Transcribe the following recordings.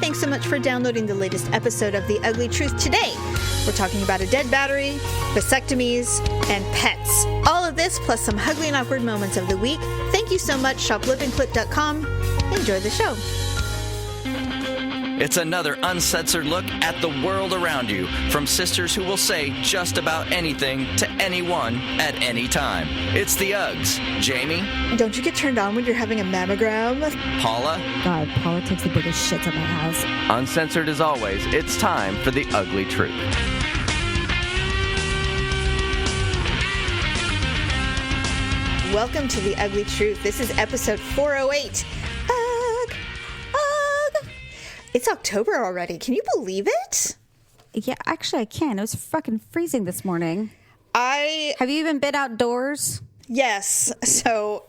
Thanks so much for downloading the latest episode of The Ugly Truth. Today, we're talking about a dead battery, vasectomies, and pets. All of this plus some ugly and awkward moments of the week. Thank you so much, shoplipandclip.com. Enjoy the show. It's another uncensored look at the world around you, from sisters who will say just about anything to anyone at any time. It's the Uggs. Jamie? Don't you get turned on when you're having a mammogram? Paula? God, Paula takes the biggest shits at my house. Uncensored as always, it's time for the Ugly Truth. Welcome to The Ugly Truth. This is episode 408. It's October already. Can you believe it? Yeah, actually I can. It was fucking freezing this morning. Have you even been outdoors? Yes. So,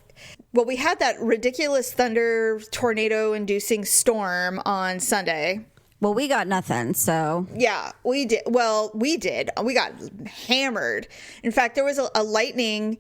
well, we had that ridiculous thunder tornado-inducing storm on Sunday. Well, we got nothing, so. Yeah, we did. Well, we did. We got hammered. In fact, there was a lightning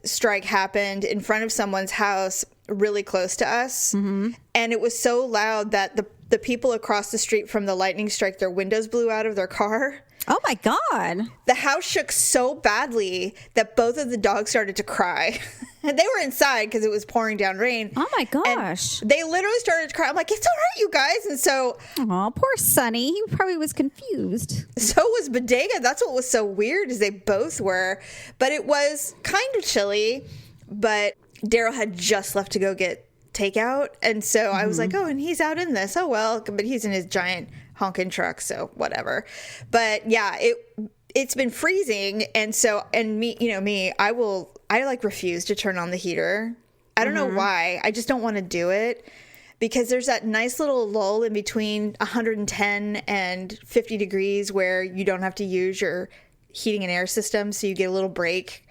strike happened in front of someone's house really close to us. Mm-hmm. And it was so loud that the people across the street from the lightning strike, their windows blew out of their car. Oh my God. The house shook so badly that both of the dogs started to cry. And they were inside because it was pouring down rain. Oh my gosh. And they literally started to cry. I'm like, it's all right, you guys. And so. Oh, poor Sonny. He probably was confused. So was Bodega. That's what was so weird is they both were. But it was kind of chilly. But Daryl had just left to go get takeout, and so I was like, oh, and he's out in this, oh well, but he's in his giant honking truck, so whatever. But yeah, it's been freezing, and so, and me, I like refuse to turn on the heater. I don't know why. I just don't want to do it because there's that nice little lull in between 110 and 50 degrees where you don't have to use your heating and air system, so you get a little break,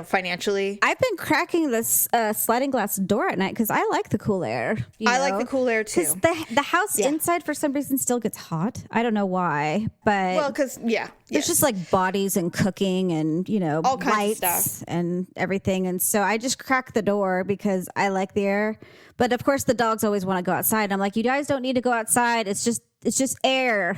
financially. I've been cracking this sliding glass door at night because I like the cool air. I like the cool air too. Because the house inside for some reason still gets hot. I don't know why, but well, because there's just like bodies and cooking and all kinds of stuff and everything, and so I just crack the door because I like the air. But of course, the dogs always want to go outside. I'm like, you guys don't need to go outside. It's just air.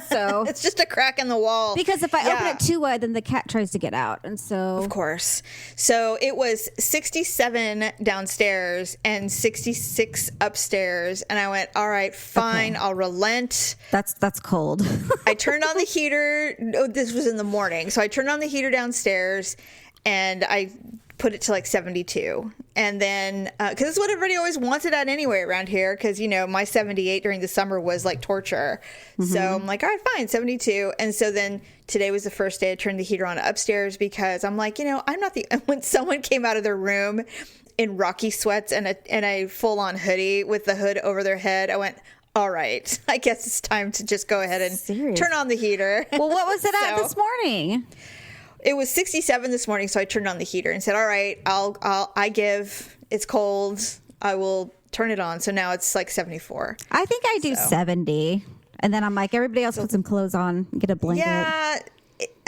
So it's just a crack in the wall. Because if I open it too wide, then the cat tries to get out. And so. Of course. So it was 67 downstairs and 66 upstairs. And I went, all right, fine. Okay. I'll relent. That's cold. I turned on the heater. Oh, this was in the morning. So I turned on the heater downstairs and I put it to like 72. And then, because it's what everybody always wants it at anyway around here. Because, my 78 during the summer was like torture. Mm-hmm. So I'm like, all right, fine, 72. And so then today was the first day I turned the heater on upstairs because I'm like, I'm not when someone came out of their room in Rocky sweats and a full on hoodie with the hood over their head, I went, all right, I guess it's time to just go ahead and turn on the heater. Well, what was it at this morning? It was 67 this morning, so I turned on the heater and said, all right, I give. It's cold. I will turn it on. So now it's like 74. I think I do 70. And then I'm like, everybody else put some clothes on, get a blanket. Yeah.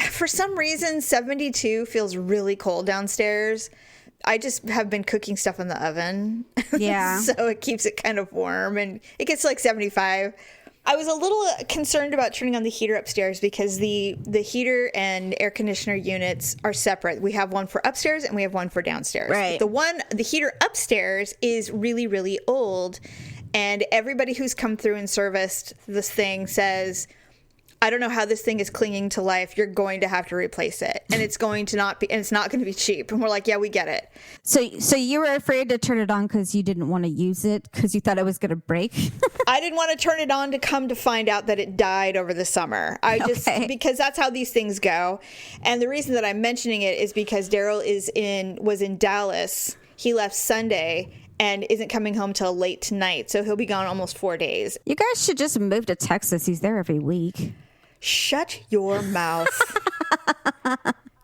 For some reason, 72 feels really cold downstairs. I just have been cooking stuff in the oven. Yeah. So it keeps it kind of warm and it gets to like 75. I was a little concerned about turning on the heater upstairs because the heater and air conditioner units are separate. We have one for upstairs and we have one for downstairs. Right. The heater upstairs is really, really old. And everybody who's come through and serviced this thing says, I don't know how this thing is clinging to life. You're going to have to replace it. And it's not going to be cheap. And we're like, yeah, we get it. So you were afraid to turn it on because you didn't want to use it because you thought it was going to break? I didn't want to turn it on to come to find out that it died over the summer. Because that's how these things go. And the reason that I'm mentioning it is because Daryl was in Dallas. He left Sunday and isn't coming home till late tonight. So he'll be gone almost 4 days. You guys should just move to Texas. He's there every week. Shut your mouth.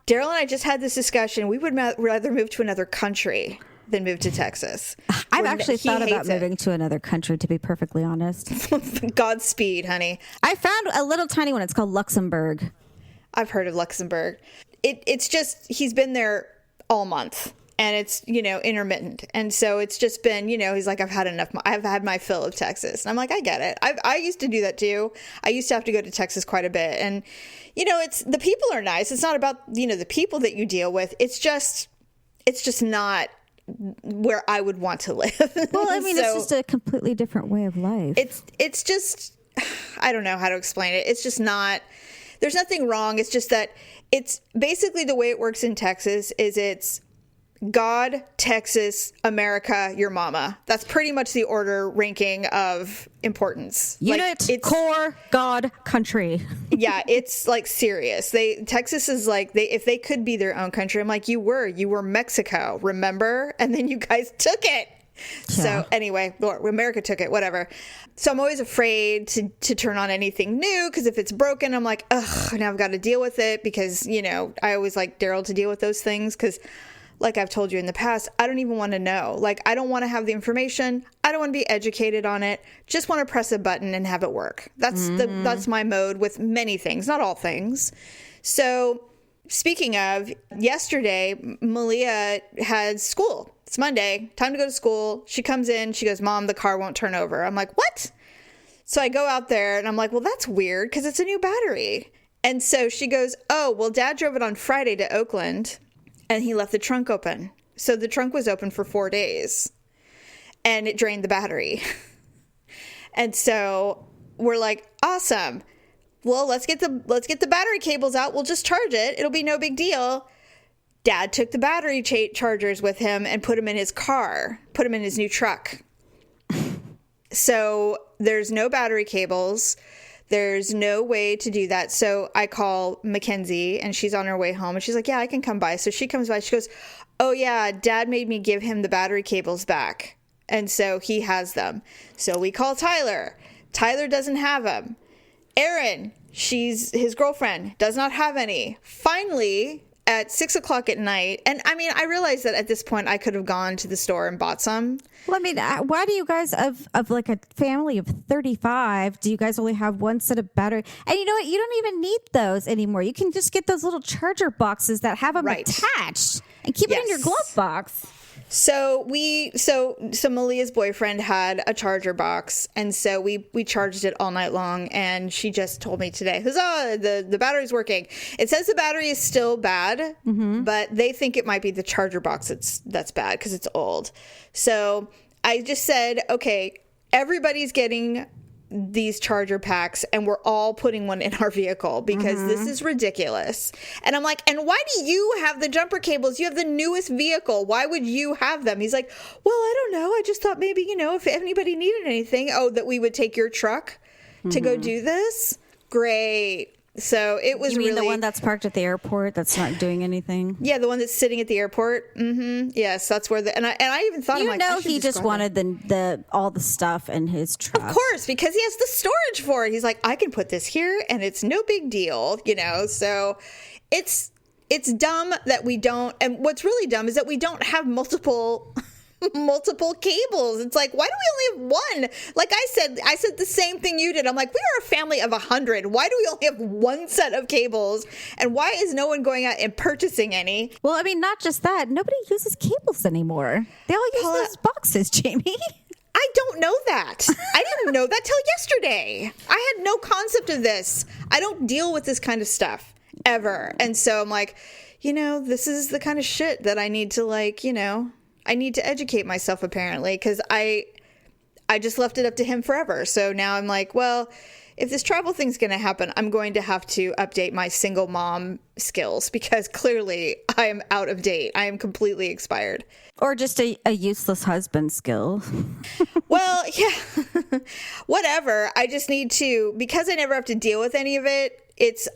Daryl and I just had this discussion. We would rather move to another country than move to Texas. I've actually thought about moving to another country, to be perfectly honest. Godspeed, honey. I found a little tiny one. It's called Luxembourg. I've heard of Luxembourg. It's just, he's been there all month. and it's, intermittent. And so it's just been, he's like, I've had enough. I've had my fill of Texas. And I'm like, I get it. I used to do that too. I used to have to go to Texas quite a bit. And, it's, the people are nice. It's not about, the people that you deal with. It's just not where I would want to live. Well, I mean, it's just a completely different way of life. It's just, I don't know how to explain it. It's just not, there's nothing wrong. It's just that it's basically the way it works in Texas is it's God, Texas, America, your mama. That's pretty much the order ranking of importance. Unit, core, God, country. Yeah, it's like serious. Texas is like, if they could be their own country, I'm like, you were Mexico, remember? And then you guys took it. Yeah. So anyway, America took it, whatever. So I'm always afraid to turn on anything new because if it's broken, I'm like, ugh, now I've got to deal with it because, I always like Daryl to deal with those things because like I've told you in the past, I don't even want to know. Like, I don't want to have the information. I don't want to be educated on it. Just want to press a button and have it work. That's my mode with many things, not all things. So speaking of, yesterday, Malia had school. It's Monday, time to go to school. She comes in, she goes, Mom, the car won't turn over. I'm like, what? So I go out there and I'm like, well, that's weird because it's a new battery. And so she goes, oh, well, Dad drove it on Friday to Oakland and he left the trunk open. So the trunk was open for 4 days and it drained the battery. And so we're like, awesome. Well, let's get the battery cables out. We'll just charge it. It'll be no big deal. Dad took the battery chargers with him and put them in his car, put them in his new truck. So there's no battery cables. There's no way to do that. So I call Mackenzie and she's on her way home and she's like, yeah, I can come by. So she comes by. She goes, oh yeah, Dad made me give him the battery cables back. And so he has them. So we call Tyler. Tyler doesn't have them. Erin, she's his girlfriend, does not have any. Finally, at 6:00 at night, and I mean, I realized that at this point I could have gone to the store and bought some. Well, I mean, why do you guys, of like a family of 35, do you guys only have one set of battery? And you know what? You don't even need those anymore. You can just get those little charger boxes that have them attached and keep it in your glove box. So Malia's boyfriend had a charger box, and so we charged it all night long, and she just told me today, huzzah, the battery's working. It says the battery is still bad, but they think it might be the charger box that's bad because it's old. So I just said, okay, everybody's getting these charger packs and we're all putting one in our vehicle because this is ridiculous. And I'm like, and why do you have the jumper cables? You have the newest vehicle. Why would you have them? He's like, well, I don't know. I just thought maybe, if anybody needed anything, that we would take your truck to go do this. Great. So it was really the one that's parked at the airport that's not doing anything. Yeah, the one that's sitting at the airport. Yes, that's where and I even thought, he just wanted the all the stuff in his truck. Of course, because he has the storage for it. He's like, I can put this here, and it's no big deal, So it's dumb that we don't. And what's really dumb is that we don't have multiple cables. It's like, why do we only have one? Like I said the same thing you did. I'm like, we are a family of 100. Why do we only have one set of cables? And why is no one going out and purchasing any? Well, I mean, not just that. Nobody uses cables anymore. They all use those boxes, Jamie. I don't know that. I didn't know that till yesterday. I had no concept of this. I don't deal with this kind of stuff ever. And so I'm like, this is the kind of shit that I need to I need to educate myself apparently because I just left it up to him forever. So now I'm like, well, if this travel thing's going to happen, I'm going to have to update my single mom skills because clearly I am out of date. I am completely expired. Or just a useless husband skill. Well, yeah, whatever. I just need to, because I never have to deal with any of it.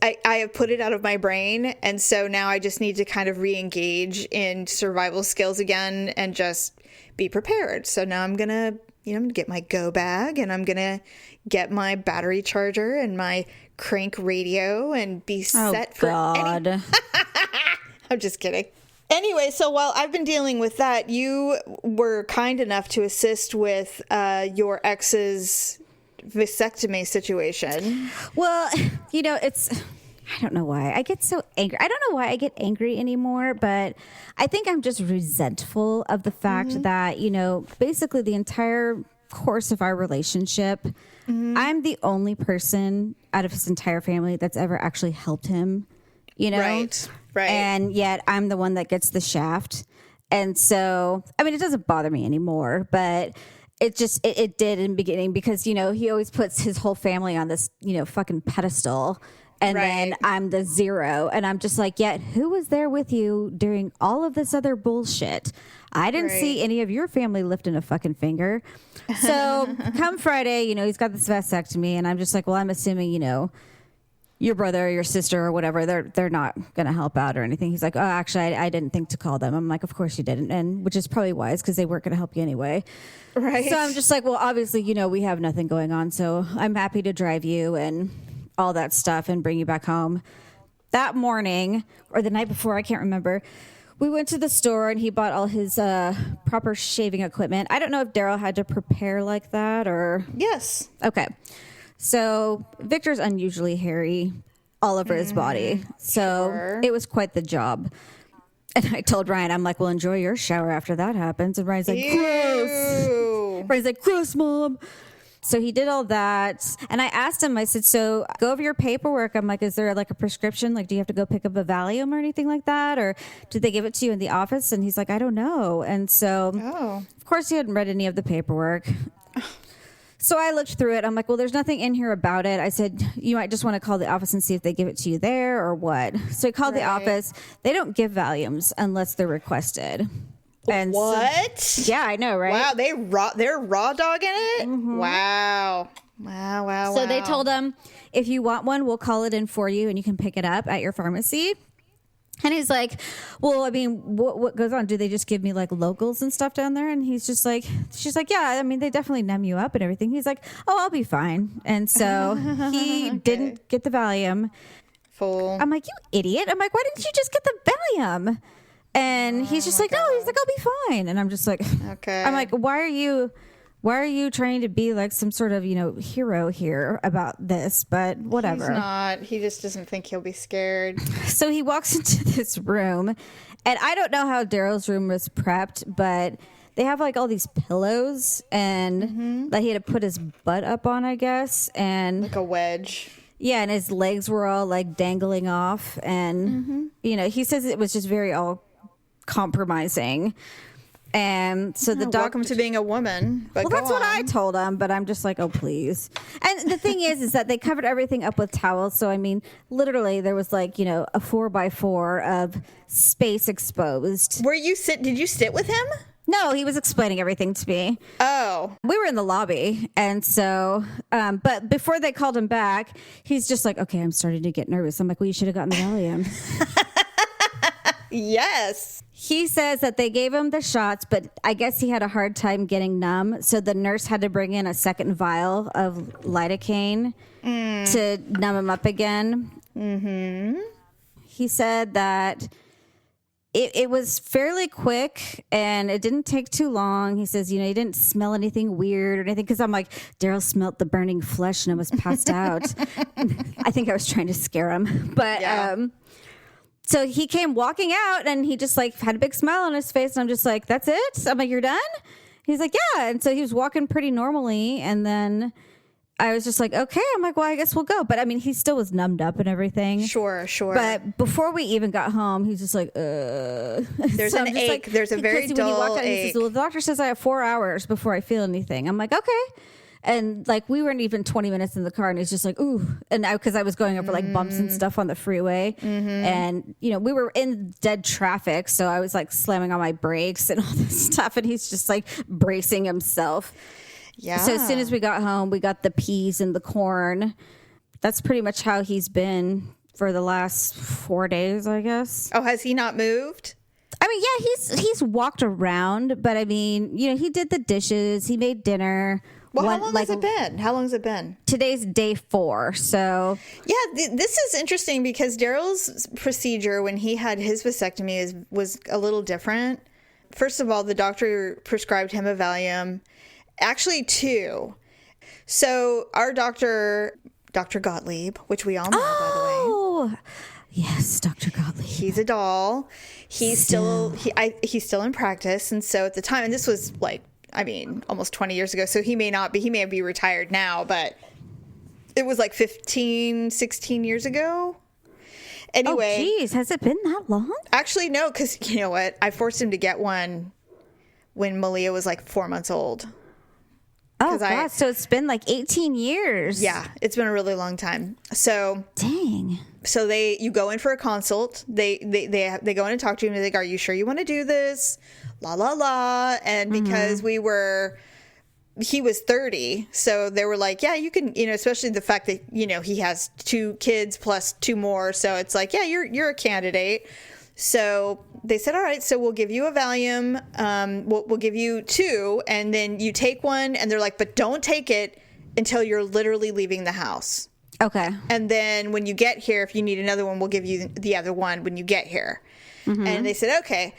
I have put it out of my brain. And so now I just need to kind of re-engage in survival skills again and just be prepared. So now I'm going to, get my go bag and I'm going to get my battery charger and my crank radio and be set for any... I'm just kidding. Anyway, so while I've been dealing with that, you were kind enough to assist with your ex's vasectomy situation. Well, I don't know why. I get so angry. I don't know why I get angry anymore, but I think I'm just resentful of the fact that, you know, basically the entire course of our relationship, I'm the only person out of his entire family that's ever actually helped him, you know? Right. And yet I'm the one that gets the shaft. And so, I mean, it doesn't bother me anymore, but it just, it did in the beginning because, you know, he always puts his whole family on this, you know, fucking pedestal. And then I'm the zero. And I'm just like, yet who was there with you during all of this other bullshit? I didn't see any of your family lifting a fucking finger. So come Friday, you know, he's got this vasectomy. And I'm just like, well, I'm assuming, you know, your brother or your sister or whatever, they're not going to help out or anything. He's like, oh, actually, I didn't think to call them. I'm like, of course you didn't. And which is probably wise because they weren't going to help you anyway. Right. So I'm just like, well, obviously, you know, we have nothing going on. So I'm happy to drive you and all that stuff and bring you back home. That morning or the night before, I can't remember. We went to the store and he bought all his proper shaving equipment. I don't know if Daryl had to prepare like that or. Yes. Okay. So Victor's unusually hairy all over his body. So it was quite the job. And I told Ryan, I'm like, well, enjoy your shower after that happens. And Ryan's like, gross. Ryan's like, gross, Mom. So he did all that. And I asked him, I said, so go over your paperwork. I'm like, is there like a prescription? Like, do you have to go pick up a Valium or anything like that? Or did they give it to you in the office? And he's like, I don't know. And so, of course, he hadn't read any of the paperwork. So I looked through it. I'm like, well, there's nothing in here about it. I said, you might just want to call the office and see if they give it to you there or what. So I called the office. They don't give Valiums unless they're requested. And what? So, yeah, I know, right? Wow, they're raw dogging it? Wow. So they told him, if you want one, we'll call it in for you and you can pick it up at your pharmacy. And he's like, well, I mean, what goes on? Do they just give me like locals and stuff down there? And he's just like, she's like, yeah, I mean, they definitely numb you up and everything. He's like, oh, I'll be fine. And so he didn't get the Valium. Fool. I'm like, you idiot. I'm like, why didn't you just get the Valium? And he's just like, no, he's like, I'll be fine. And I'm just like, okay. I'm like, why are you trying to be like some sort of, you know, hero here about this? But whatever. He's not. He just doesn't think he'll be scared. So he walks into this room, and I don't know how Daryl's room was prepped, but they have like all these pillows and that he had to put his butt up on, I guess. And like a wedge. Yeah, and his legs were all like dangling off. And, you know, he says it was just very all compromising. And so the doctor, welcome to being a woman. But well, that's what I told him, but I'm just like, oh, please. And the thing is that they covered everything up with towels. So, I mean, literally there was like, you know, a 4x4 of space exposed. Did you sit with him? No, he was explaining everything to me. Oh. We were in the lobby. And so, but before they called him back, he's just like, okay, I'm starting to get nervous. I'm like, well, you should have gotten the Valium. Yes. He says that they gave him the shots, but I guess he had a hard time getting numb. So the nurse had to bring in a second vial of lidocaine to numb him up again. He said that it was fairly quick and it didn't take too long. He says, you know, he didn't smell anything weird or anything. Because I'm like, Daryl smelled the burning flesh and I was passed out. I think I was trying to scare him. But so he came walking out and he just like had a big smile on his face. And I'm just like, that's it? I'm like, you're done? He's like, yeah. And so he was walking pretty normally. And then I was just like, okay. I'm like, well, I guess we'll go. But I mean, he still was numbed up and everything. Sure. But before we even got home, he's just like, There's so an ache. Like, there's a very dull ache. He says, well, the doctor says I have 4 hours before I feel anything. I'm like, okay. And like we weren't even 20 minutes in the car and he's just like, ooh. And now because I was going over like bumps and stuff on the freeway and, you know, we were in dead traffic. So I was like slamming on my brakes and all this stuff. And he's just like bracing himself. Yeah. So as soon as we got home, we got the peas and the corn. That's pretty much how he's been for the last 4 days, I guess. Oh, has he not moved? I mean, yeah, he's walked around, but I mean, you know, he did the dishes, he made dinner. Well, how long has it been? Today's day 4. So yeah, this is interesting because Daryl's procedure when he had his vasectomy was a little different. First of all, the doctor prescribed him a Valium, actually 2. So our doctor, Dr. Gottlieb, which we all know, by the way. Yes, Dr. Gottlieb. He's a doll. He's still in practice. And so at the time, and this was like, I mean, almost 20 years ago. So he may be retired now, but it was like 15, 16 years ago. Anyway. Oh, geez. Has it been that long? Actually, no, because you know what? I forced him to get one when Malia was like 4 months old. Oh, God. So it's been like 18 years. Yeah, it's been a really long time. So dang. So you go in for a consult. They go in and talk to you and they're like, "Are you sure you want to do this?" La la la. And because he was 30, so they were like, "Yeah, you can." You know, especially the fact that he has 2 kids plus 2 more, so it's like, "Yeah, you're a candidate." So they said, all right, so we'll give you a Valium. We'll give you 2, and then you take one. And they're like, but don't take it until you're literally leaving the house. Okay. And then when you get here, if you need another one, we'll give you the other one when you get here. And they said, okay.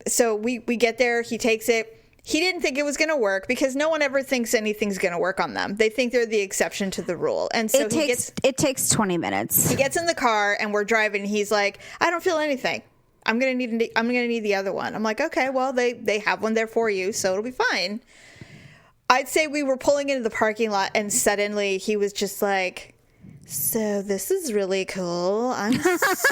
So we get there. He takes it. He didn't think it was going to work because no one ever thinks anything's going to work on them. They think they're the exception to the rule. And so it takes 20 minutes. He gets in the car and we're driving. And he's like, I don't feel anything. I'm gonna need the other one. I'm like, okay, well they have one there for you, so it'll be fine. I'd say we were pulling into the parking lot and suddenly he was just like, so this is really cool. I'm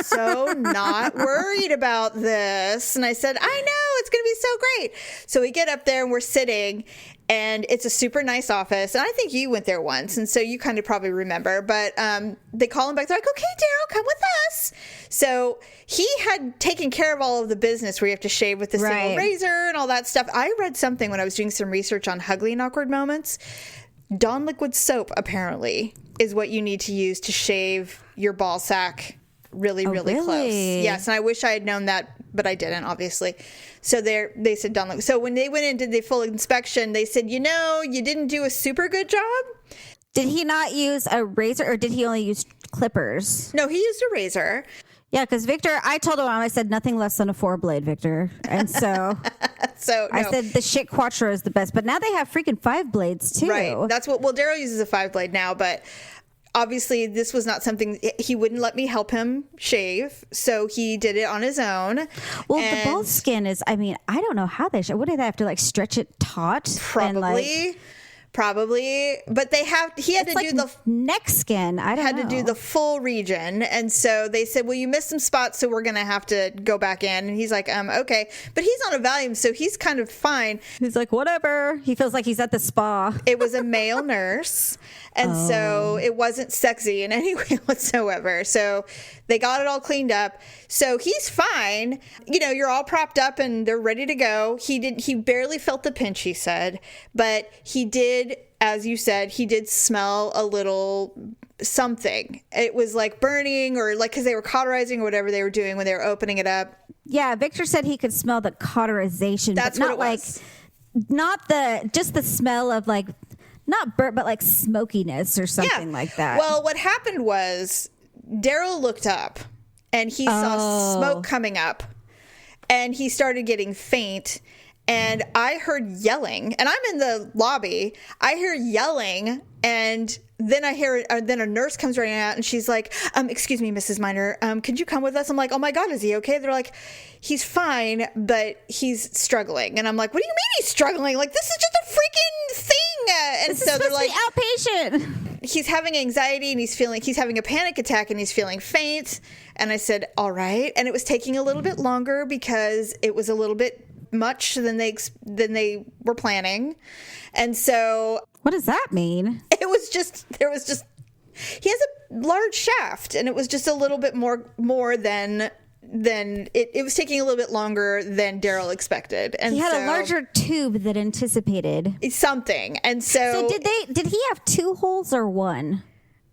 so not worried about this. And I said, I know, it's gonna be so great. So we get up there and we're sitting and it's a super nice office. And I think you went there once. And so you kind of probably remember. But they call him back. They're like, okay, Daryl, come with us. So he had taken care of all of the business where you have to shave with the single razor and all that stuff. I read something when I was doing some research on Uglee and awkward moments. Dawn liquid soap, apparently, is what you need to use to shave your ball sack really close. Yes, and I wish I had known that, but I didn't, obviously. So they said Dawn liquid. So when they went in and did the full inspection, they said, you didn't do a super good job. Did he not use a razor or did he only use clippers? No, he used a razor. Yeah, because Victor, I told him, I said nothing less than a 4-blade, Victor. And so I said the shit Quattro is the best. But now they have freaking 5 blades too. Right. That's well, Daryl uses a 5-blade now, but obviously this was not something, he wouldn't let me help him shave. So he did it on his own. Well, the ball skin is, I don't know how they should. What do they have to stretch it taut? Probably, but he had to do the neck skin. I don't know. To do the full region, and so they said, "Well, you missed some spots, so we're gonna have to go back in." And he's like, okay," but he's on a Valium, so he's kind of fine. He's like, whatever. He feels like he's at the spa. It was a male nurse, and so it wasn't sexy in any way whatsoever. So they got it all cleaned up. So he's fine. You're all propped up and they're ready to go. He barely felt the pinch, he said, but he did, as you said, he did smell a little something. It was like burning or because they were cauterizing or whatever they were doing when they were opening it up. Yeah, Victor said he could smell the cauterization. That's but not what it was. Not just the smell of not burnt, but smokiness or something like that. Well, what happened was Daryl looked up and he saw smoke coming up and he started getting faint and I heard yelling and I'm in the lobby. I hear yelling and then I hear then a nurse comes running out and she's like, excuse me, Mrs. Miner, could you come with us? I'm like, oh my God, is he okay? They're like, he's fine, but he's struggling. And I'm like, what do you mean he's struggling? This is just a freaking thing. And this so they're like, outpatient. He's having anxiety and he's having a panic attack and he's feeling faint. And I said, all right. And it was taking a little bit longer because it was a little bit much than they were planning. And so what does that mean? He has a large shaft and it was just a little bit more than it was taking a little bit longer than Daryl expected. And he had a larger tube than anticipated. Something. And so did he have 2 holes or 1?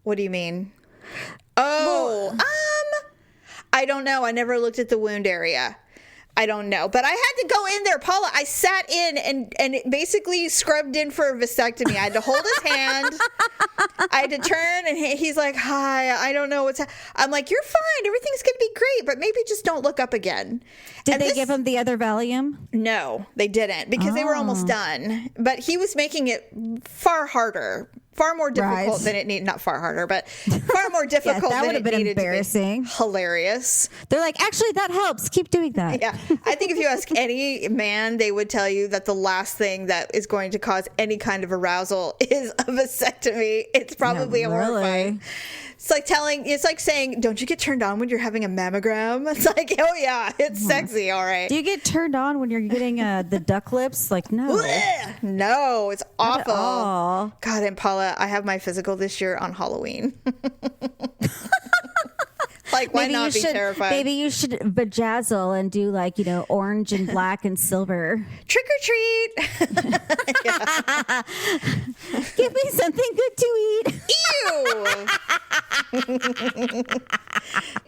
What do you mean? Oh, I don't know. I never looked at the wound area. I don't know, but I had to go in there, Paula. I sat in and it basically scrubbed in for a vasectomy. I had to hold his hand. I had to turn and he's like, hi, I don't know I'm like, you're fine. Everything's going to be great, but maybe just don't look up again. Did they give him the other Valium? No, they didn't because they were almost done, but he was making it far harder far more difficult than it needed. Not far harder, but far more difficult that than would have been embarrassing. Hilarious. They're like, actually, that helps. Keep doing that. Yeah. I think if you ask any man, they would tell you that the last thing that is going to cause any kind of arousal is a vasectomy. It's probably horrifying. It's like saying, don't you get turned on when you're having a mammogram? It's like, oh yeah, it's sexy. All right. Do you get turned on when you're getting the duck lips? Like, no. No, it's awful. Not God, and Paula, I have my physical this year on Halloween. Like, why not be terrified? Maybe you should bejazzle and do like, orange and black and silver. Trick or treat. Give me something good to eat.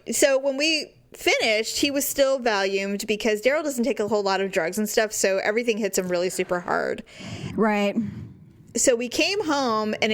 Ew. So when we finished, he was still Valiumed because Daryl doesn't take a whole lot of drugs and stuff. So everything hits him really super hard. Right. So we came home and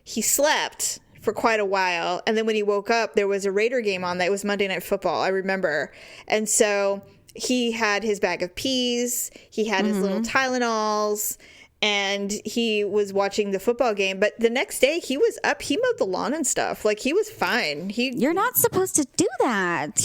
he slept for quite a while. And then when he woke up, there was a Raider game on. That was Monday Night Football, I remember. And so he had his bag of peas, he had his little Tylenols, and he was watching the football game. But the next day he was up, he mowed the lawn and stuff. Like, he was fine. You're not supposed to do that.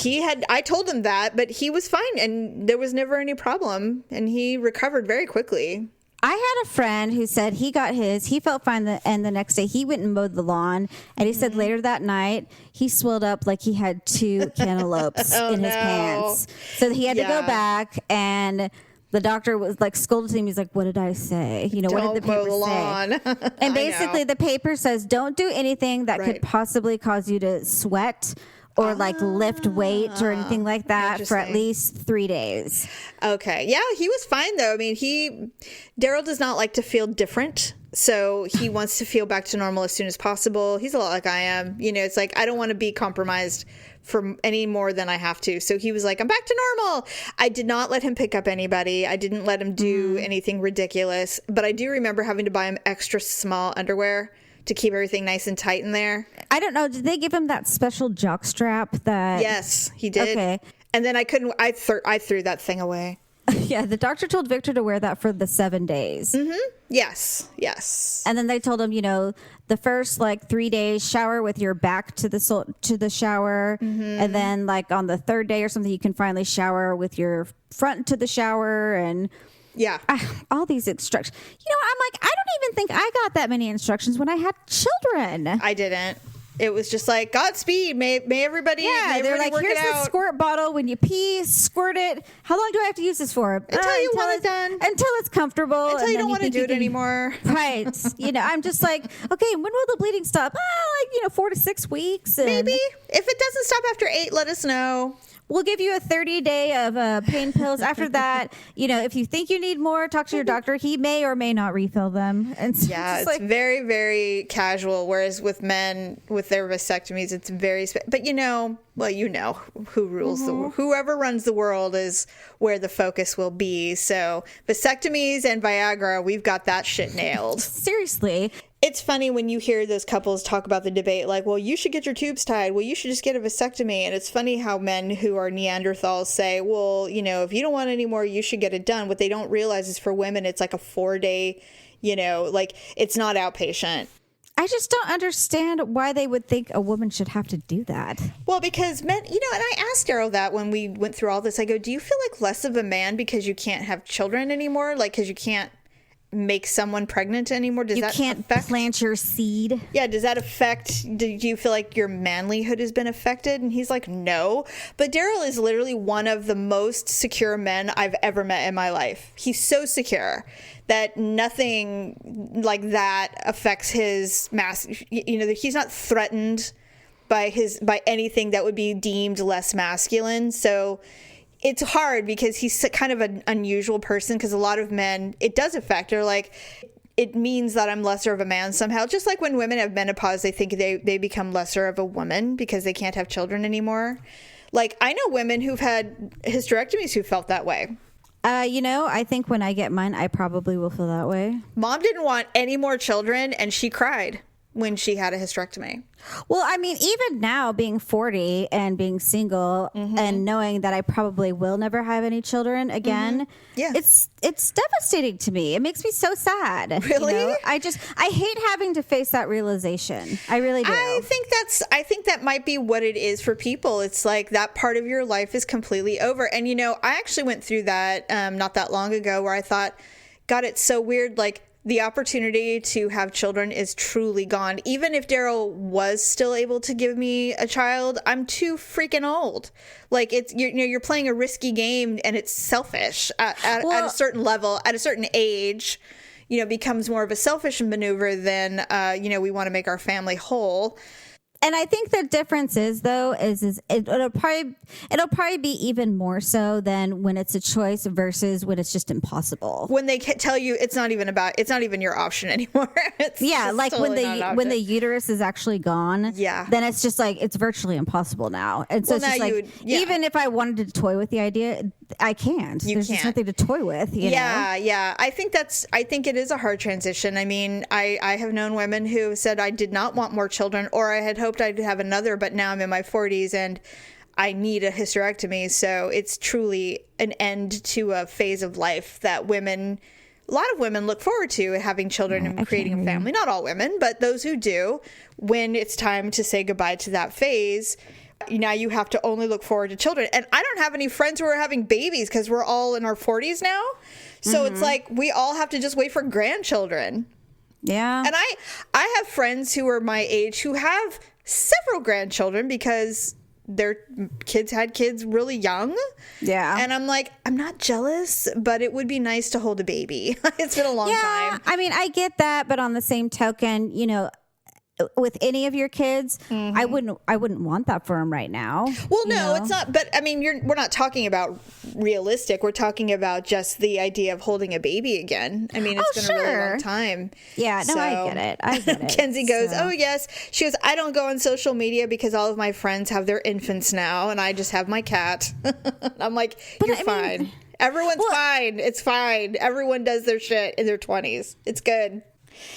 I told him that, but he was fine and there was never any problem. And he recovered very quickly. I had a friend who said he got his, he felt fine, and the next day he went and mowed the lawn, and he said later that night he swelled up like he had 2 cantaloupes in his pants. So he had to go back, and the doctor was like scolded him. He's like, "What did I say? What did the paper say?" And basically the paper says, don't do anything that could possibly cause you to sweat or like lift weight or anything like that for at least 3 days. Okay. Yeah, he was fine though. I mean, Daryl does not like to feel different. So he wants to feel back to normal as soon as possible. He's a lot like I am. It's like, I don't want to be compromised for any more than I have to. So he was like, I'm back to normal. I did not let him pick up anybody. I didn't let him do anything ridiculous. But I do remember having to buy him extra small underwear to keep everything nice and tight in there. I don't know. Did they give him that special jock strap that? Yes, he did. Okay. And then I threw that thing away. Yeah, the doctor told Victor to wear that for the 7 days. Mm-hmm. Yes. And then they told him, the first 3 days, shower with your back to the shower. And then on the 3rd day or something, you can finally shower with your front to the shower. And yeah, all these instructions. I'm like, I don't even think I got that many instructions when I had children. I didn't. It was just like, Godspeed. May everybody. Yeah, they're like, here's the squirt bottle. When you pee, squirt it. How long do I have to use this for? Until you want it done. Until it's comfortable. Until you don't want to do it anymore. Right. I'm just like, okay, when will the bleeding stop? 4 to 6 weeks. Maybe. If it doesn't stop after 8, let us know. We'll give you a 30-day of pain pills. After that, if you think you need more, talk to your doctor. He may or may not refill them. And so it's very, very casual. Whereas with men, with their vasectomies, it's very... But who rules whoever runs the world is where the focus will be. So vasectomies and Viagra, we've got that shit nailed. Seriously. It's funny when you hear those couples talk about the debate, like, well, you should get your tubes tied. Well, you should just get a vasectomy. And it's funny how men who are Neanderthals say, well, if you don't want any more, you should get it done. What they don't realize is for women, it's like a 4-day, it's not outpatient. I just don't understand why they would think a woman should have to do that. Well, because men, and I asked Daryl that when we went through all this. I go, do you feel like less of a man because you can't have children anymore? Like, because you can't make someone pregnant anymore? Does that can't affect, plant your seed? Yeah, does that affect, do you feel like your manlyhood has been affected? And he's like, no. But Daryl is literally one of the most secure men I've ever met in my life. He's so secure that nothing like that affects his he's not threatened by anything that would be deemed less masculine. So it's hard because he's kind of an unusual person, because a lot of men, it does affect. They're like, it means that I'm lesser of a man somehow. Just like when women have menopause, they think they become lesser of a woman because they can't have children anymore. Like, I know women who've had hysterectomies who felt that way. I think when I get mine, I probably will feel that way. Mom didn't want any more children, and she cried. when she had a hysterectomy. Well, I mean, even now being 40 and being single and knowing that I probably will never have any children again, it's devastating to me. It makes me so sad. Really? You know? I hate having to face that realization. I really do. I think that might be what it is for people. It's like that part of your life is completely over. And, you know, I actually went through that not that long ago where I thought, God, it's so weird. Like, the opportunity to have children is truly gone. Even if Daryl was still able to give me a child, I'm too freaking old. Like, it's, you're playing a risky game, and it's selfish at a certain level, at a certain age. You know, becomes more of a selfish maneuver than we want to make our family whole. And I think the difference is, though, is it'll probably be even more so than when it's a choice versus when it's just impossible. When they tell you it's not even your option anymore. Like totally when the uterus is actually gone. Yeah. Then it's just like it's virtually impossible now. And so it's just like even if I wanted to toy with the idea, I can't. There's just nothing to toy with. You know? Yeah. I think it is a hard transition. I mean, I have known women who said I did not want more children, or I had hoped I'd have another, but now I'm in my 40s and I need a hysterectomy. So it's truly an end to a phase of life that a lot of women look forward to, having children and creating a family. Not all women, but those who do. When it's time to say goodbye to that phase, now you have to only look forward to children. And I don't have any friends who are having babies because we're all in our 40s now. So it's like we all have to just wait for grandchildren. Yeah. And I have friends who are my age who have several grandchildren because their kids had kids really young. Yeah. And I'm like, I'm not jealous, but it would be nice to hold a baby. It's been a long time. I mean, I get that, but on the same token, you know, with any of your kids, I wouldn't want that for them right now. Well, no, it's not. But I mean, we're not talking about realistic. We're talking about just the idea of holding a baby again. I mean, it's been a really long time. Yeah, no, I get it. Kenzie goes, oh yes. She goes, I don't go on social media because all of my friends have their infants now, and I just have my cat. I'm like, you're fine. Everyone's fine. It's fine. Everyone does their shit in their 20s. It's good.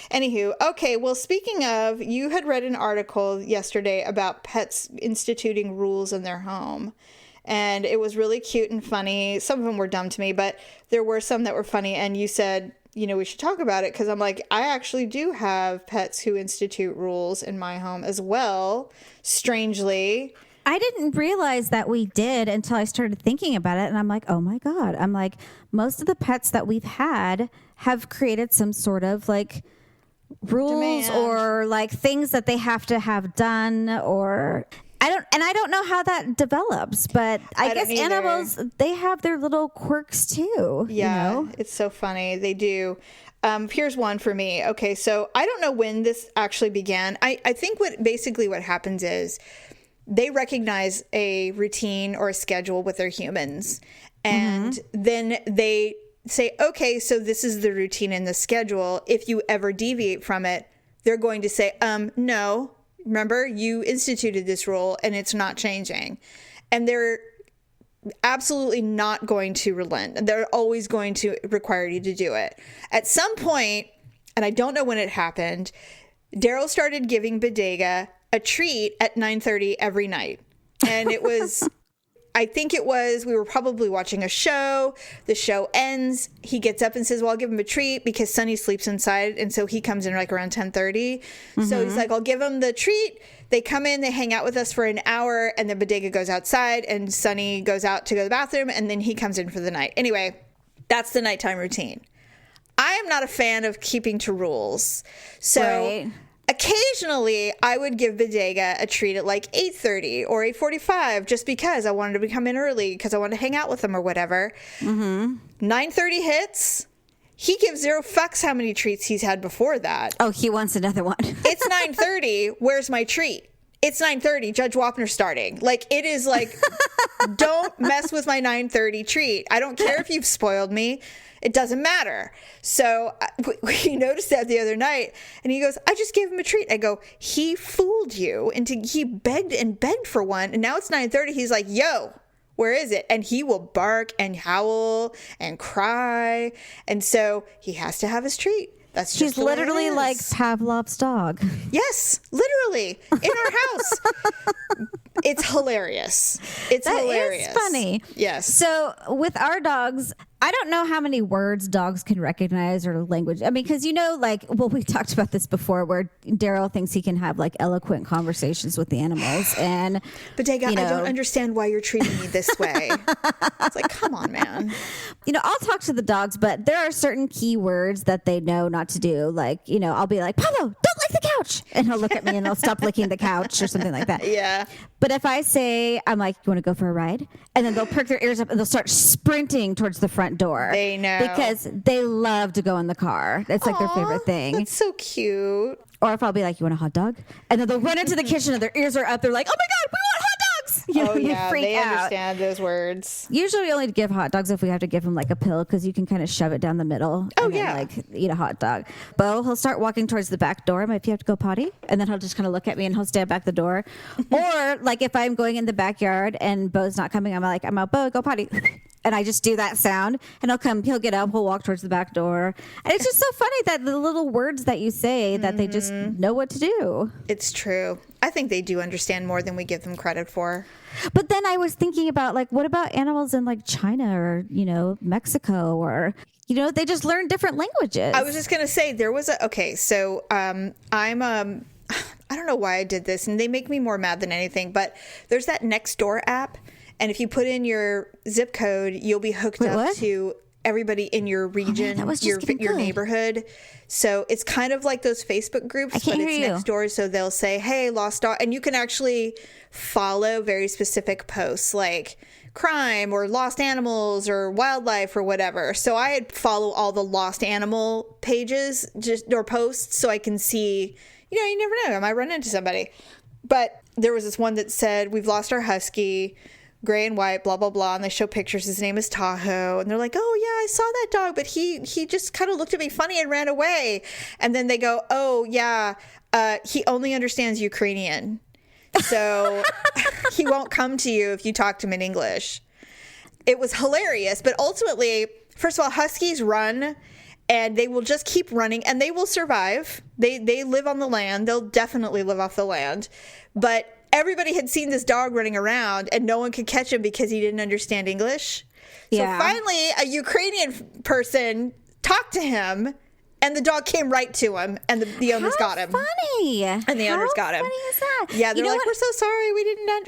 Anywho, okay, well, speaking of, you had read an article yesterday about pets instituting rules in their home, and it was really cute and funny. Some of them were dumb to me, but there were some that were funny, and you said, we should talk about it, because I'm like, I actually do have pets who institute rules in my home as well, strangely. I didn't realize that we did until I started thinking about it. And I'm like, oh my God. I'm like, most of the pets that we've had have created some sort of like rules or like things that they have to have done, or I don't know how that develops, but I guess animals, they have their little quirks too. Yeah. You know? It's so funny. They do. Here's one for me. Okay. So I don't know when this actually began. I think what happens is, they recognize a routine or a schedule with their humans, and then they say, okay, so this is the routine and the schedule. If you ever deviate from it, they're going to say, no, remember, you instituted this rule and it's not changing. And they're absolutely not going to relent. They're always going to require you to do it. At some point, and I don't know when it happened, Daryl started giving Bodega a treat at 9:30 every night. And it was, I think it was, we were probably watching a show. The show ends. He gets up and says, well, I'll give him a treat, because Sonny sleeps inside. And so he comes in like around 10:30. So he's like, I'll give him the treat. They come in, they hang out with us for an hour, and then Bodega goes outside and Sonny goes out to go to the bathroom, and then he comes in for the night. Anyway, that's the nighttime routine. I am not a fan of keeping to rules. So occasionally, I would give Bodega a treat at like 8:30 or 8:45, just because I wanted to come in early, because I wanted to hang out with him or whatever. 9:30 hits. He gives zero fucks how many treats he's had before that. Oh, he wants another one. It's 9:30. Where's my treat? It's 9:30. Judge Wapner starting. Like, it is like, don't mess with my 9:30 treat. I don't care if you've spoiled me. It doesn't matter. So we noticed that the other night, and he goes, I just gave him a treat. I go, he fooled you he begged and begged for one, and now it's 9:30. He's like, yo, where is it? And he will bark and howl and cry. And so he has to have his treat. That's just She's the way it literally is. like Pavlov's dog. Yes, literally in our house. It's hilarious. It's hilarious. It's funny. Yes. So with our dogs, I don't know how many words dogs can recognize or language. I mean, because we talked about this before, where Daryl thinks he can have like eloquent conversations with the animals, and Bodega, I don't understand why you're treating me this way. It's like, come on, man. I'll talk to the dogs, but there are certain key words that they know not to do. Like, I'll be like, Pablo, don't lick the couch, and he'll look at me and he'll stop licking the couch or something like that. Yeah. But if I say, I'm like, you want to go for a ride? And then they'll perk their ears up and they'll start sprinting towards the front door. They know. Because they love to go in the car. It's like their favorite thing. That's so cute. Or if I'll be like, you want a hot dog? And then they'll run into the kitchen and their ears are up. They're like, oh my God, we want hot dogs. They understand those words. Usually we only give hot dogs if we have to give him like a pill, because you can kind of shove it down the middle and then eat a hot dog. Bo, he'll start walking towards the back door. If you have to go potty, and then he'll just kind of look at me and he'll stand back the door. Or like if I'm going in the backyard and Bo's not coming, I'm like, I'm out, Bo, go potty. And I just do that sound, and he'll get up, he'll walk towards the back door. And it's just so funny that the little words that you say that they just know what to do. It's true. I think they do understand more than we give them credit for. But then I was thinking about, like, what about animals in like China or, Mexico, or, they just learn different languages. I was just going to say there was so I don't know why I did this, and they make me more mad than anything, but there's that Nextdoor app. And if you put in your zip code, you'll be hooked up to everybody in your region, your neighborhood. So it's kind of like those Facebook groups, but it's next door. So they'll say, hey, lost dog. And you can actually follow very specific posts like crime or lost animals or wildlife or whatever. So I follow all the lost animal pages or posts so I can see, you never know. I might run into somebody. But there was this one that said, we've lost our husky, gray and white, blah, blah, blah. And they show pictures. His name is Tahoe. And they're like, oh, yeah, I saw that dog, but he just kind of looked at me funny and ran away. And then they go, oh, yeah, he only understands Ukrainian. So he won't come to you if you talk to him in English. It was hilarious. But ultimately, first of all, huskies run, and they will just keep running, and they will survive. They live on the land. They'll definitely live off the land. But everybody had seen this dog running around, and no one could catch him because he didn't understand English. So finally, a Ukrainian person talked to him, and the dog came right to him, and the owners got him. Funny. And the owners got him. How funny is that? Yeah, they're like, we're so sorry.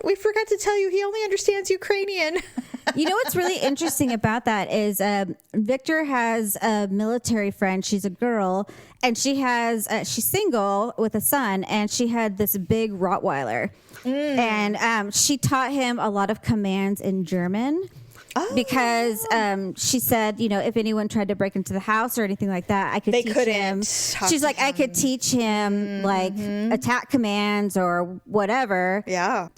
We forgot to tell you he only understands Ukrainian. What's really interesting about that is Victor has a military friend. She's a girl, and she's single with a son, and she had this big Rottweiler. And she taught him a lot of commands in German. Because she said, if anyone tried to break into the house or anything like that, I could teach him. She's like, I could teach him like attack commands or whatever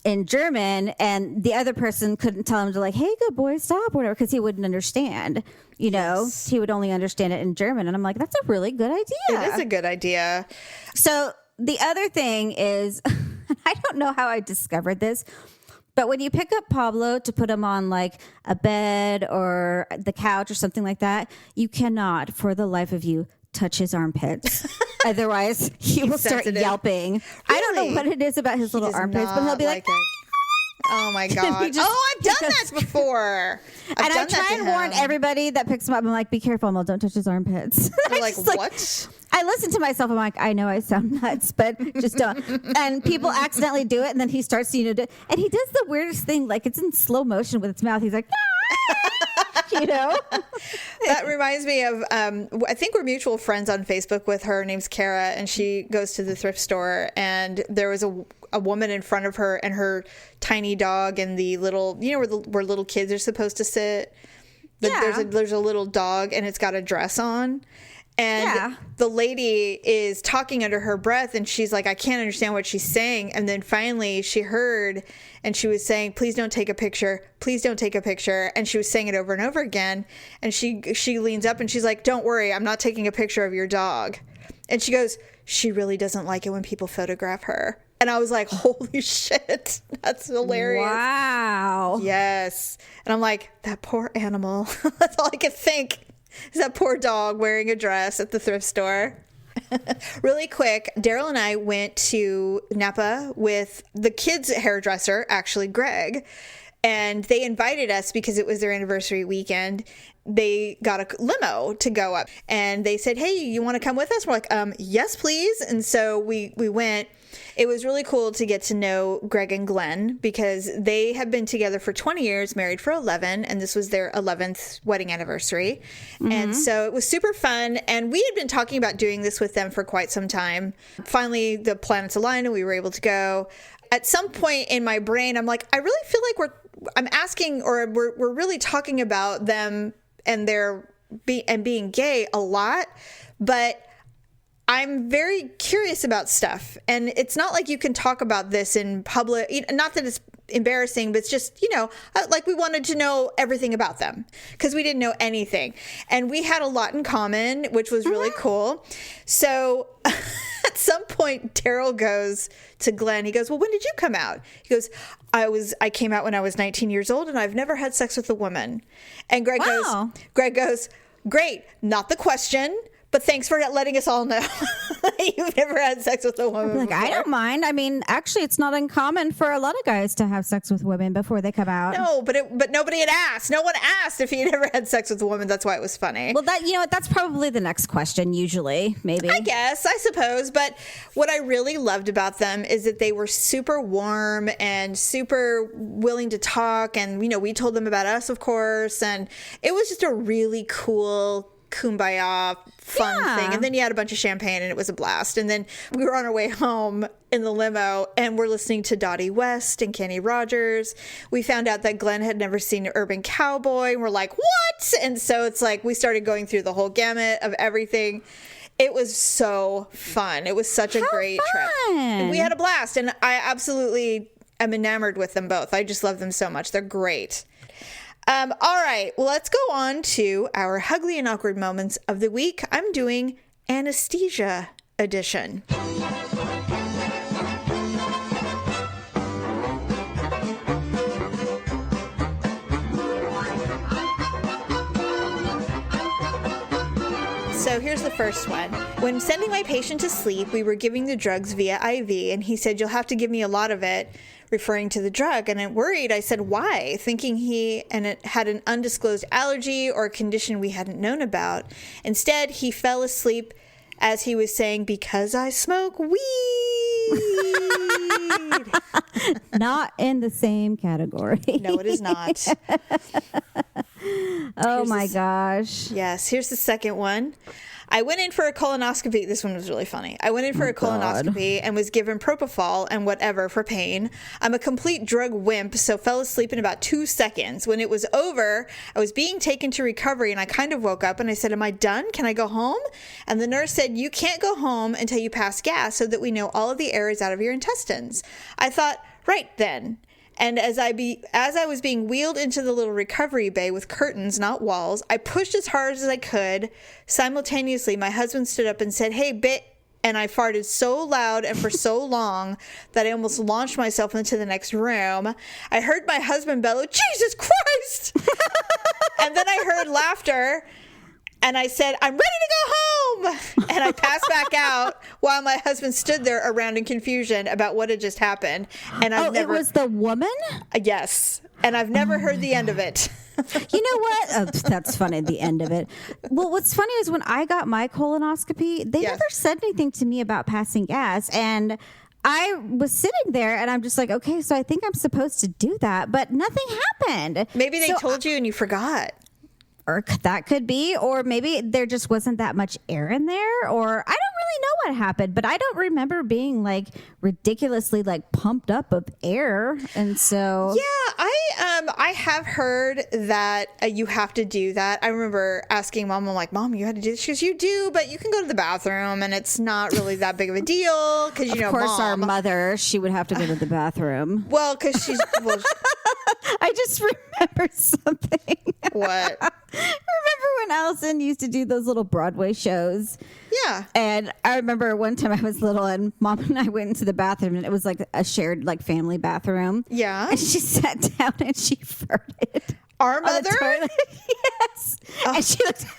in German. And the other person couldn't tell him to like, hey, good boy, stop, whatever, because he wouldn't understand. He would only understand it in German. And I'm like, that's a really good idea. It is a good idea. So the other thing is, I don't know how I discovered this, but when you pick up Pablo to put him on like a bed or the couch or something like that, you cannot, for the life of you, touch his armpits. Otherwise, he will start yelping. Really? I don't know what it is about his little armpits, but he'll be like, oh my God. I've done that before. I try and warn everybody that picks him up. I'm like, be careful, Mo, don't touch his armpits. They're like, what? I listen to myself. I'm like, I know I sound nuts, but just don't. And people accidentally do it, and then he starts, and he does the weirdest thing, like it's in slow motion with its mouth. He's like, That reminds me of, I think we're mutual friends on Facebook with her. Her name's Kara, and she goes to the thrift store, and there was a woman in front of her and her tiny dog and the little, where little kids are supposed to sit. There's a little dog, and it's got a dress on. And the lady is talking under her breath, and she's like, I can't understand what she's saying. And then finally she heard, and she was saying, please don't take a picture. Please don't take a picture. And she was saying it over and over again. And she leans up and she's like, don't worry, I'm not taking a picture of your dog. And she goes, she really doesn't like it when people photograph her. And I was like, holy shit, that's hilarious. Wow. Yes. And I'm like, that poor animal. That's all I could think. that poor dog wearing a dress at the thrift store. Really quick, Daryl and I went to Napa with the kids' hairdresser, actually Greg, and they invited us because it was their anniversary weekend. They got a limo to go up, and they said, hey, you want to come with us? We're like, yes, please. And so we went. It was really cool to get to know Greg and Glenn because they have been together for 20 years, married for 11, and this was their 11th wedding anniversary. Mm-hmm. And so it was super fun, and we had been talking about doing this with them for quite some time. Finally, the planets aligned, and we were able to go. At some point in my brain, I'm like, I really feel like we're really talking about them and being gay a lot, but I'm very curious about stuff, and it's not like you can talk about this in public. Not that it's embarrassing, but it's just, like we wanted to know everything about them because we didn't know anything, and we had a lot in common, which was really cool. So at some point, Daryl goes to Glenn. He goes, well, when did you come out? He goes, I came out when I was 19 years old, and I've never had sex with a woman. And Greg goes, great, not the question. But thanks for letting us all know you've never had sex with a woman before. I don't mind. I mean, actually, it's not uncommon for a lot of guys to have sex with women before they come out. No, but nobody had asked. No one asked if he had ever had sex with a woman. That's why it was funny. Well, that's probably the next question. Usually, maybe. I guess, I suppose. But what I really loved about them is that they were super warm and super willing to talk. And we told them about us, of course. And it was just a really cool kumbaya fun thing. And then you had a bunch of champagne and it was a blast. And then we were on our way home in the limo and we're listening to Dottie West and Kenny Rogers. We found out that Glenn had never seen Urban Cowboy, and we're like, what? And so it's like we started going through the whole gamut of everything. It was so fun. It was such a great trip. And we had a blast, and I absolutely am enamored with them both. I just love them so much. They're great. All right, well, let's go on to our Ugly and Awkward Moments of the week. I'm doing Anesthesia Edition. So here's the first one. When sending my patient to sleep, we were giving the drugs via IV, and he said, you'll have to give me a lot of it, referring to the drug. And I'm worried. I said, why? Thinking he had an undisclosed allergy or a condition we hadn't known about. Instead, he fell asleep as he was saying, because I smoke weed. Not in the same category. No, it is not. Oh my gosh. Yes. Here's the second one. I went in for a colonoscopy. This one was really funny. I went in for a colonoscopy and was given propofol and whatever for pain. I'm a complete drug wimp, so fell asleep in about 2 seconds. When it was over, I was being taken to recovery, and I kind of woke up and I said, am I done? Can I go home? And the nurse said, you can't go home until you pass gas so that we know all of the air is out of your intestines. I thought, right then. And as I was being wheeled into the little recovery bay with curtains, not walls, I pushed as hard as I could. Simultaneously, my husband stood up and said, hey, bit. And I farted so loud and for so long that I almost launched myself into the next room. I heard my husband bellow, Jesus Christ! And then I heard laughter. And I said, I'm ready to go home. And I passed back out while my husband stood there around in confusion about what had just happened. And it was the woman? Yes. And I've never heard the end of it. You know what? Oh, that's funny, the end of it. Well, what's funny is when I got my colonoscopy, they never said anything to me about passing gas. And I was sitting there and I'm just like, okay, so I think I'm supposed to do that. But nothing happened. Maybe they told you and you forgot. Or that could be, or maybe there just wasn't that much air in there, or I don't really know what happened, but I don't remember being like ridiculously like pumped up of air. And so I have heard that you have to do that. I remember asking Mom, I'm like, Mom, you had to do this? She goes, you do, but you can go to the bathroom and it's not really that big of a deal because of course Mom, our mother, she would have to go to the bathroom. Well, because she's I just remember something. What? Remember when Allison used to do those little Broadway shows? Yeah. And I remember one time I was little and Mom and I went into the bathroom and it was like a shared like family bathroom. Yeah. And she sat down and she farted. Our mother? Yes. Oh. And she looked at me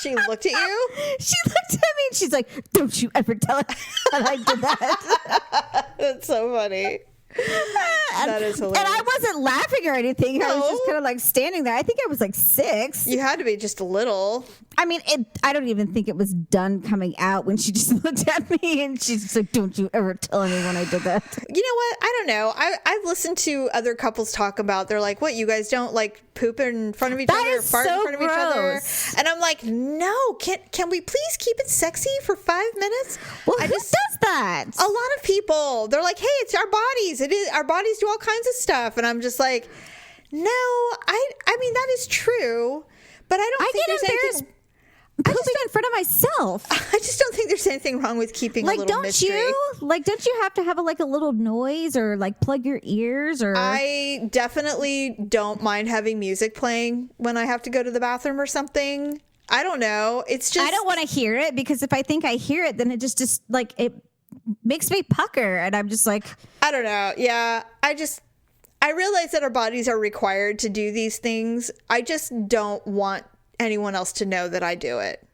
She looked at you? She looked at me and she's like, don't you ever tell her that I did that. That's so funny. That is hilarious. And I wasn't laughing or anything. I was just kind of like standing there. I think I was like 6. You had to be just a little. I mean, I don't even think it was done coming out when she just looked at me and she's just like, don't you ever tell anyone I did that. You know what? I don't know. I've listened to other couples talk about, they're like, what, you guys don't like poop in front of each other or fart in front of each other? And I'm like, no, can we please keep it sexy for 5 minutes? Well, who does that? A lot of people. They're like, hey, it's our bodies. Our bodies do all kinds of stuff. And I'm just like, no, I mean, that is true. But I don't think there's anything... Pooping in front of myself. I just don't think there's anything wrong with keeping a little mystery. Don't you have to have a little noise or like plug your ears? Or I definitely don't mind having music playing when I have to go to the bathroom or something. I don't know. It's just, I don't want to hear it, because if I think I hear it, then it just like it makes me pucker, and I'm just like, I don't know. Yeah, I realize that our bodies are required to do these things. I just don't want anyone else to know that I do it.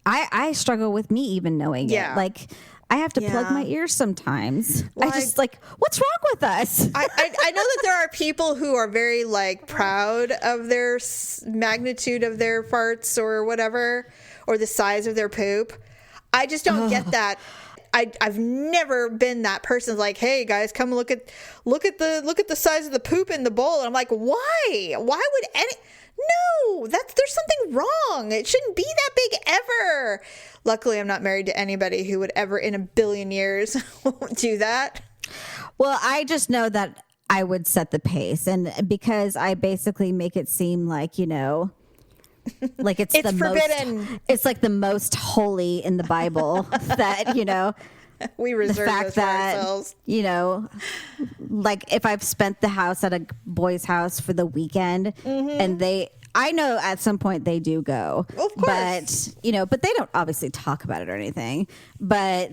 I struggle with me even knowing it. Like, I have to plug my ears sometimes. Well, I just like, what's wrong with us? I know that there are people who are very like proud of their magnitude of their farts or whatever, or the size of their poop. I just don't get that. I've never been that person like, hey guys, come look at the size of the poop in the bowl. And I'm like, why? Why would no, there's something wrong. It shouldn't be that big ever. Luckily, I'm not married to anybody who would ever in a billion years do that. Well, I just know that I would set the pace, and because I basically make it seem like, you know, like it's the forbidden. It's like the most holy in the Bible that, you know, we reserve the fact those for that, ourselves. You know, like if I've spent the house at a boy's house for the weekend, and I know at some point they do go, of course, but you know, but they don't obviously talk about it or anything. But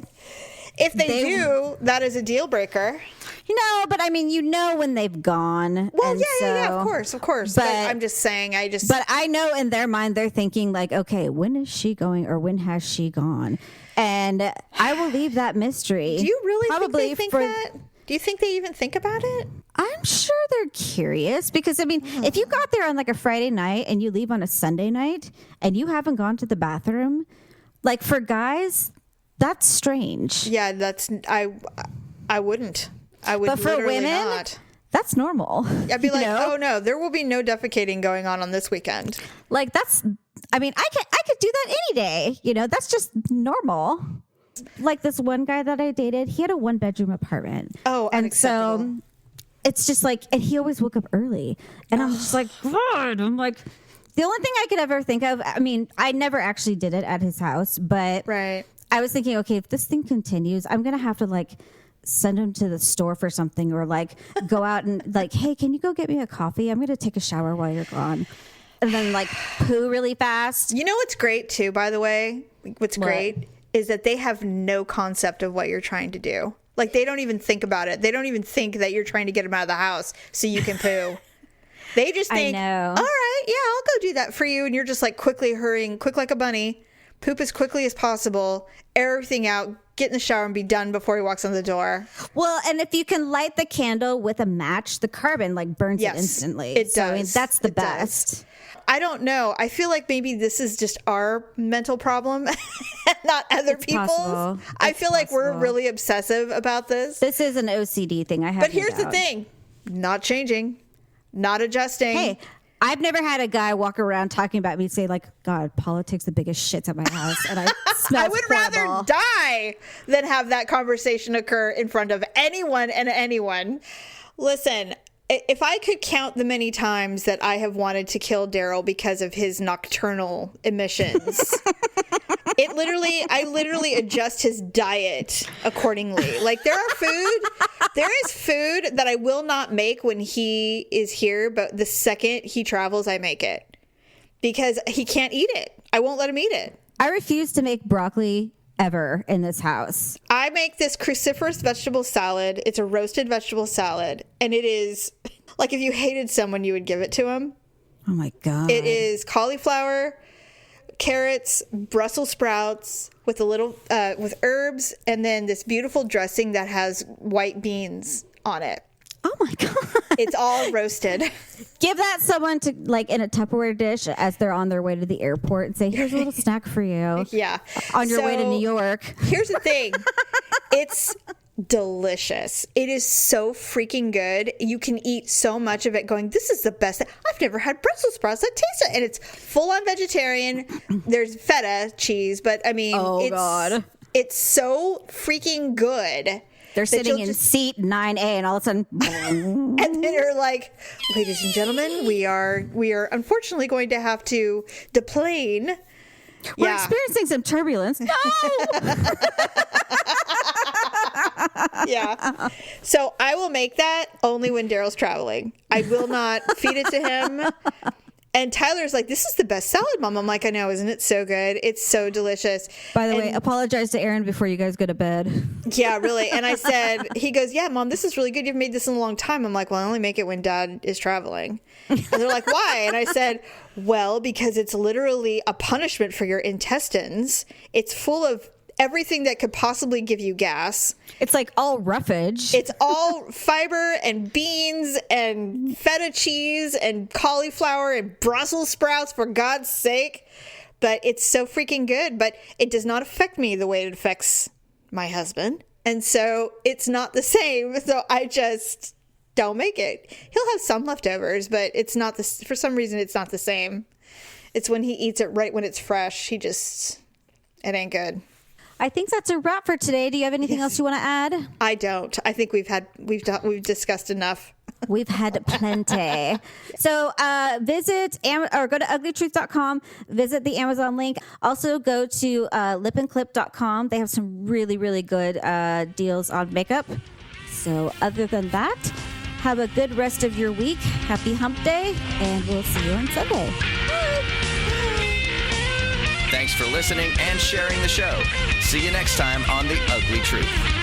if they do, that is a deal breaker. You know, but I mean, you know when they've gone. Well, yeah, of course. But I'm just saying, But I know in their mind they're thinking like, okay, when is she going, or when has she gone? And I will leave that mystery. Do you really think that? Do you think they even think about it? I'm sure they're curious, because I mean, if you got there on like a Friday night and you leave on a Sunday night and you haven't gone to the bathroom, like for guys, that's strange. Yeah, I wouldn't. I would. But for women, not. That's normal. I'd be like, oh no, there will be no defecating going on this weekend. Like I mean, I could do that any day. You know, that's just normal. Like this one guy that I dated, he had a 1-bedroom apartment. Oh, and so it's just like, and he always woke up early, and I'm just like, God. I'm like, the only thing I could ever think of. I mean, I never actually did it at his house, but right. I was thinking, okay, if this thing continues, I'm gonna have to like send him to the store for something, or like go out and like, hey, can you go get me a coffee? I'm gonna take a shower while you're gone. And then like poo really fast. You know what's great too, by the way? What's great is that they have no concept of what you're trying to do. Like they don't even think about it. They don't even think that you're trying to get them out of the house so you can poo. They just think, all right, yeah, I'll go do that for you. And you're just like quickly hurrying, quick like a bunny, poop as quickly as possible, air everything out, get in the shower and be done before he walks on the door. Well, and if you can light the candle with a match, the carbon like burns it instantly. It does. So, I mean, that's the best. I don't know. I feel like maybe this is just our mental problem, not other people's. I feel like we're really obsessive about this. This is an OCD thing. I have. But here's the thing: not changing, not adjusting. Hey, I've never had a guy walk around talking about me and say like, God, Paula takes the biggest shits at my house, and I smell I would rather die than have that conversation occur in front of anyone and anyone. Listen, if I could count the many times that I have wanted to kill Daryl because of his nocturnal emissions, I literally adjust his diet accordingly. Like there is food that I will not make when he is here, but the second he travels, I make it because he can't eat it. I won't let him eat it. I refuse to make broccoli ever in this house. I make this cruciferous vegetable salad. It's a roasted vegetable salad, and it is like if you hated someone, you would give it to him. Oh my God. It is cauliflower, carrots, Brussels sprouts with a little with herbs, and then this beautiful dressing that has white beans on it. Oh my God. It's all roasted. Give that someone to like in a Tupperware dish as they're on their way to the airport and say, here's a little snack for you. Yeah. On your way to New York. Here's the thing. It's delicious. It is so freaking good. You can eat so much of it going, this is the best. I've never had Brussels sprouts that taste it. And it's full on vegetarian. There's feta cheese, but I mean, God. It's so freaking good. They're sitting in seat 9A and all of a sudden and then you're like, ladies and gentlemen, we are unfortunately going to have to deplane. We're experiencing some turbulence. No. Yeah. So I will make that only when Daryl's traveling. I will not feed it to him. And Tyler's like, this is the best salad, Mom. I'm like, I know, isn't it so good? It's so delicious. By the way, apologize to Aaron before you guys go to bed. Yeah, really. And I said, he goes, yeah, Mom, this is really good. You've made this in a long time. I'm like, well, I only make it when Dad is traveling. And they're like, why? And I said, well, because it's literally a punishment for your intestines. It's full of everything that could possibly give you gas. It's like all roughage. It's all fiber and beans and feta cheese and cauliflower and Brussels sprouts, for God's sake. But it's so freaking good. But it does not affect me the way it affects my husband. And so it's not the same. So I just don't make it. He'll have some leftovers, but it's not this. For some reason, it's not the same. It's when he eats it right when it's fresh. It ain't good. I think that's a wrap for today. Do you have anything else you want to add? I don't. I think we've discussed enough. We've had plenty. So visit or go to uglytruth.com, visit the Amazon link. Also go to lipandclip.com. They have some really, really good deals on makeup. So other than that, have a good rest of your week. Happy hump day, and we'll see you on Sunday. Bye. Thanks for listening and sharing the show. See you next time on The Ugly Truth.